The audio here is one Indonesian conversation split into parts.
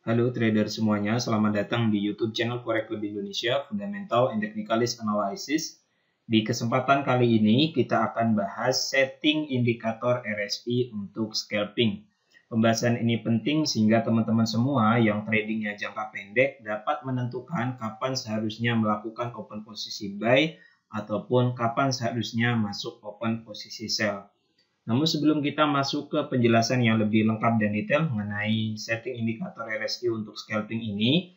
Halo trader semuanya, selamat datang di YouTube channel Forex Club Indonesia, Fundamental and Technicalist Analysis. Di kesempatan kali ini kita akan bahas setting indikator RSI untuk scalping. Pembahasan ini penting sehingga teman-teman semua yang tradingnya jangka pendek dapat menentukan kapan seharusnya melakukan open posisi buy ataupun kapan seharusnya masuk open posisi sell. Namun sebelum kita masuk ke penjelasan yang lebih lengkap dan detail mengenai setting indikator RSI untuk scalping ini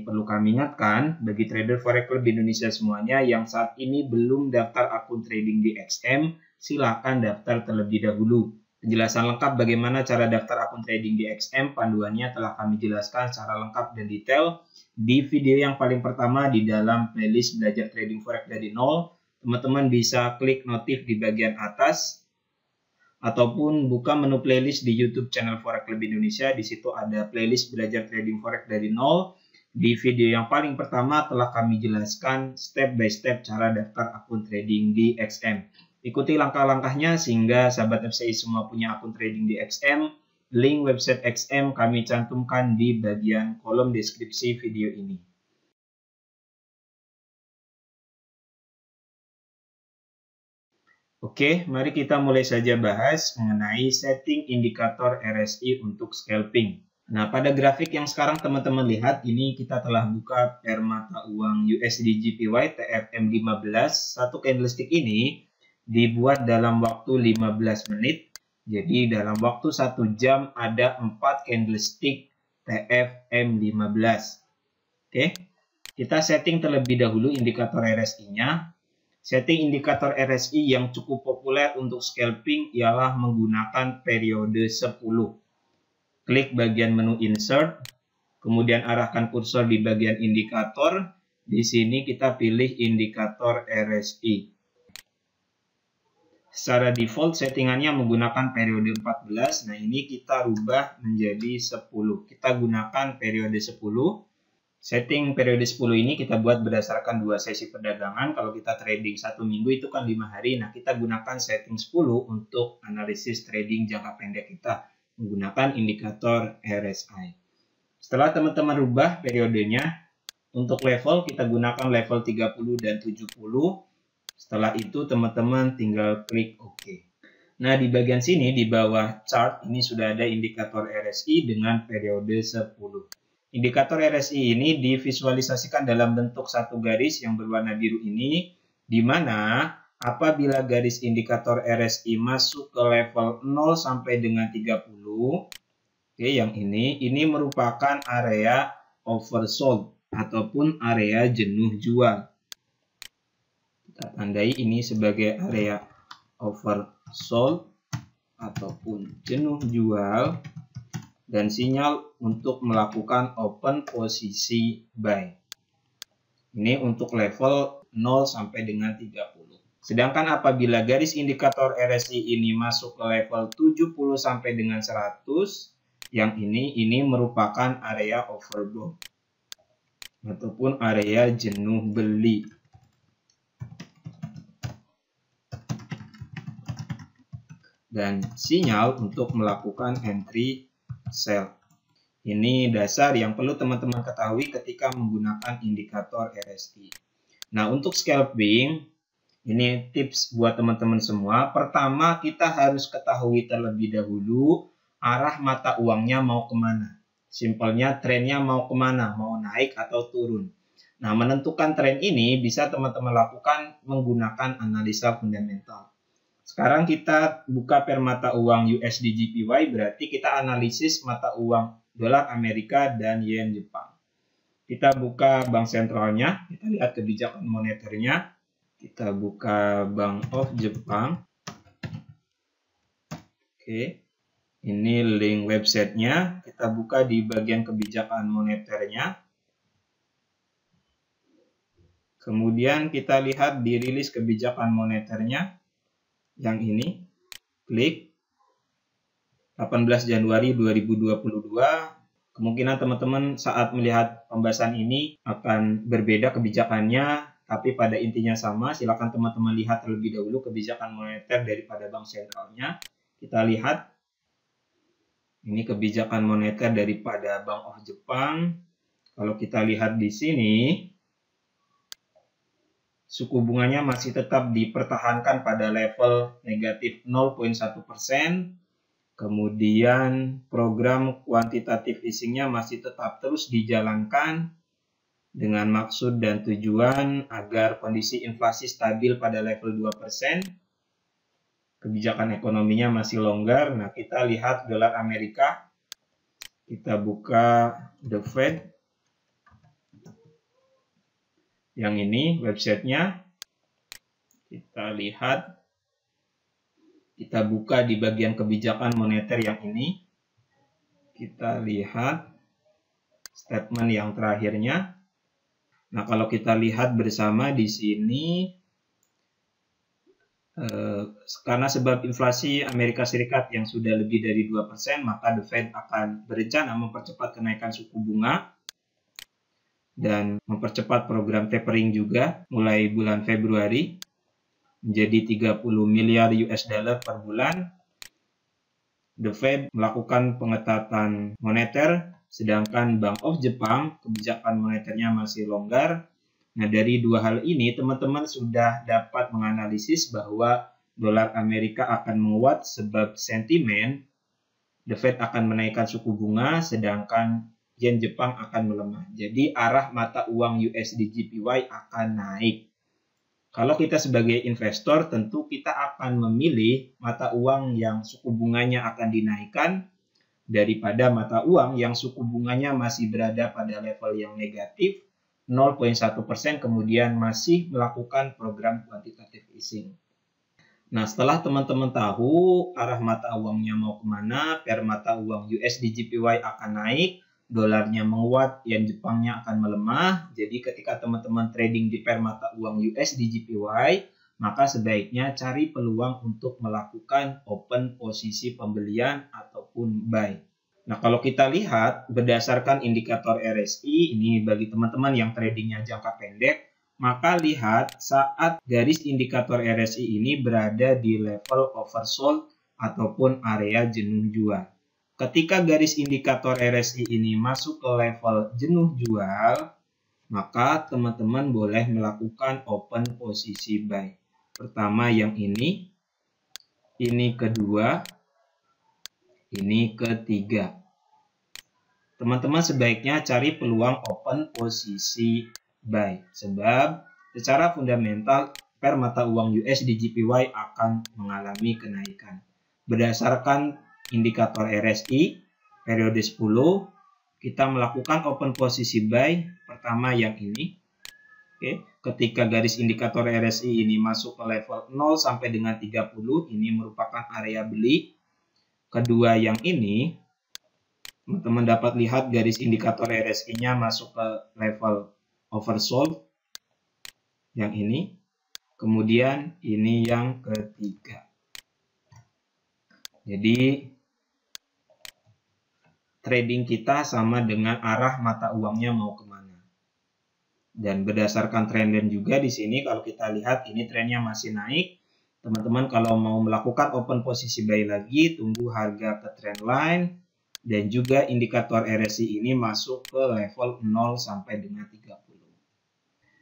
perlu kami ingatkan bagi trader Forex Club Indonesia semuanya yang saat ini belum daftar akun trading di XM, silakan daftar terlebih dahulu. Penjelasan lengkap bagaimana cara daftar akun trading di XM, panduannya telah kami jelaskan secara lengkap dan detail di video yang paling pertama di dalam playlist belajar trading Forex dari nol. Teman-teman bisa klik notif di bagian atas ataupun buka menu playlist di YouTube channel Forex Club Indonesia. Di situ ada playlist belajar trading forex dari nol. Di video yang paling pertama telah kami jelaskan step by step cara daftar akun trading di XM. Ikuti langkah-langkahnya sehingga sahabat FCI semua punya akun trading di XM. Link website XM kami cantumkan di bagian kolom deskripsi video ini. Oke, mari kita mulai saja bahas mengenai setting indikator RSI untuk scalping. Nah, pada grafik yang sekarang teman-teman lihat, ini kita telah buka pair mata uang USD JPY TFM15. Satu candlestick ini dibuat dalam waktu 15 menit. Jadi dalam waktu 1 jam ada 4 candlestick TFM15. Oke, kita setting terlebih dahulu indikator RSI-nya. Setting indikator RSI yang cukup populer untuk scalping ialah menggunakan periode 10. Klik bagian menu insert, kemudian arahkan kursor di bagian indikator. Di sini kita pilih indikator RSI. Secara default settingannya menggunakan periode 14. Nah, ini kita rubah menjadi 10. Kita gunakan periode 10. Setting periode 10 ini kita buat berdasarkan 2 sesi perdagangan. Kalau kita trading 1 minggu itu kan 5 hari. Nah, kita gunakan setting 10 untuk analisis trading jangka pendek kita menggunakan indikator RSI. Setelah teman-teman rubah periodenya, untuk level kita gunakan level 30 dan 70. Setelah itu teman-teman tinggal klik OK. Nah, di bagian sini di bawah chart ini sudah ada indikator RSI dengan periode 10. Indikator RSI ini divisualisasikan dalam bentuk satu garis yang berwarna biru ini, di mana apabila garis indikator RSI masuk ke level 0 sampai dengan 30, yang ini merupakan area oversold ataupun area jenuh jual. Kita tandai ini sebagai area oversold ataupun jenuh jual. Dan sinyal untuk melakukan open posisi buy. Ini untuk level 0 sampai dengan 30. Sedangkan apabila garis indikator RSI ini masuk ke level 70 sampai dengan 100, yang ini merupakan area overbought ataupun area jenuh beli. Dan sinyal untuk melakukan entry sell. Ini dasar yang perlu teman-teman ketahui ketika menggunakan indikator RSI. Nah, untuk scalping, ini tips buat teman-teman semua. Pertama, kita harus ketahui terlebih dahulu arah mata uangnya mau kemana. Simpelnya, trennya mau kemana, mau naik atau turun. Nah, menentukan tren ini bisa teman-teman lakukan menggunakan analisa fundamental. Sekarang kita buka pair mata uang USD JPY, berarti kita analisis mata uang dolar Amerika dan yen Jepang. Kita buka bank sentralnya, kita lihat kebijakan moneternya. Kita buka Bank of Jepang. Oke, ini link websitenya. Kita buka di bagian kebijakan moneternya. Kemudian kita lihat di rilis kebijakan moneternya. Yang ini, klik 18 Januari 2022. Kemungkinan teman-teman saat melihat pembahasan ini akan berbeda kebijakannya, tapi pada intinya sama. Silakan teman-teman lihat terlebih dahulu kebijakan moneter daripada bank sentralnya. Kita lihat Ini kebijakan moneter daripada Bank of Jepang. Kalau kita lihat di sini, suku bunganya masih tetap dipertahankan pada level negatif 0,1%. Kemudian program kuantitatif easing-nya masih tetap terus dijalankan dengan maksud dan tujuan agar kondisi inflasi stabil pada level 2%. Kebijakan ekonominya masih longgar. Nah, kita lihat dolar Amerika. Kita buka The Fed. Yang ini websitenya. Kita lihat. Kita buka di bagian kebijakan moneter yang ini. Kita lihat statement yang terakhirnya. Nah, kalau kita lihat bersama di sini, karena sebab inflasi Amerika Serikat yang sudah lebih dari 2%, maka The Fed akan berencana mempercepat kenaikan suku bunga dan mempercepat program tapering juga mulai bulan Februari menjadi 30 miliar US dollar per bulan. The Fed melakukan pengetatan moneter, sedangkan Bank of Jepang kebijakan moneternya masih longgar. Nah, dari dua hal ini teman-teman sudah dapat menganalisis bahwa dolar Amerika akan menguat sebab sentimen The Fed akan menaikkan suku bunga, sedangkan yen Jepang akan melemah. Jadi arah mata uang USD JPY akan naik. Kalau kita sebagai investor, tentu kita akan memilih mata uang yang suku bunganya akan dinaikkan daripada mata uang yang suku bunganya masih berada pada level yang negatif 0,1%, kemudian masih melakukan program quantitative easing. Nah, setelah teman-teman tahu arah mata uangnya mau kemana, pair mata uang USD JPY akan naik, dolarnya menguat, yen Jepangnya akan melemah. Jadi ketika teman-teman trading di pair mata uang USD JPY, maka sebaiknya cari peluang untuk melakukan open posisi pembelian ataupun buy. Nah, kalau kita lihat berdasarkan indikator RSI, ini bagi teman-teman yang tradingnya jangka pendek, maka lihat saat garis indikator RSI ini berada di level oversold ataupun area jenuh jual. Ketika garis indikator RSI ini masuk ke level jenuh jual, maka teman-teman boleh melakukan open posisi buy. Pertama yang ini kedua, ini ketiga. Teman-teman sebaiknya cari peluang open posisi buy, sebab secara fundamental pair mata uang USD JPY akan mengalami kenaikan. Berdasarkan indikator RSI periode 10, kita melakukan open posisi buy pertama yang ini. Oke, ketika garis indikator RSI ini masuk ke level 0 sampai dengan 30, ini merupakan area beli. Kedua yang ini, teman-teman dapat lihat garis indikator RSI-nya masuk ke level oversold yang ini. Kemudian ini yang ketiga. Jadi trading kita sama dengan arah mata uangnya mau kemana. Dan berdasarkan trend line juga di sini, kalau kita lihat ini trennya masih naik. Teman-teman kalau mau melakukan open posisi buy lagi, tunggu harga ke trend line dan juga indikator RSI ini masuk ke level 0 sampai dengan 30.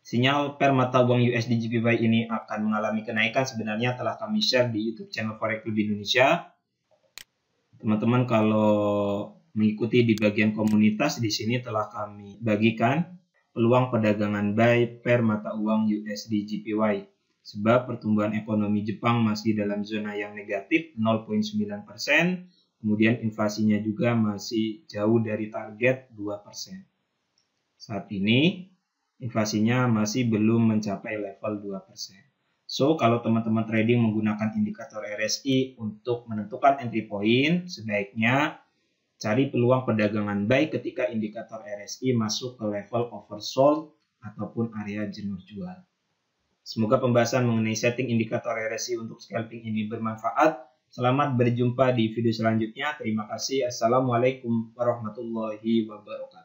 Sinyal pair mata uang USD JPY ini akan mengalami kenaikan sebenarnya telah kami share di YouTube channel Forex Club Indonesia. Teman-teman kalau mengikuti di bagian komunitas, di sini telah kami bagikan peluang perdagangan buy pair mata uang USD JPY. Sebab pertumbuhan ekonomi Jepang masih dalam zona yang negatif 0,9%, kemudian inflasinya juga masih jauh dari target 2%. Saat ini inflasinya masih belum mencapai level 2%. So, kalau teman-teman trading menggunakan indikator RSI untuk menentukan entry point, sebaiknya cari peluang perdagangan buy ketika indikator RSI masuk ke level oversold ataupun area jenuh jual. Semoga pembahasan mengenai setting indikator RSI untuk scalping ini bermanfaat. Selamat berjumpa di video selanjutnya. Terima kasih. Assalamualaikum warahmatullahi wabarakatuh.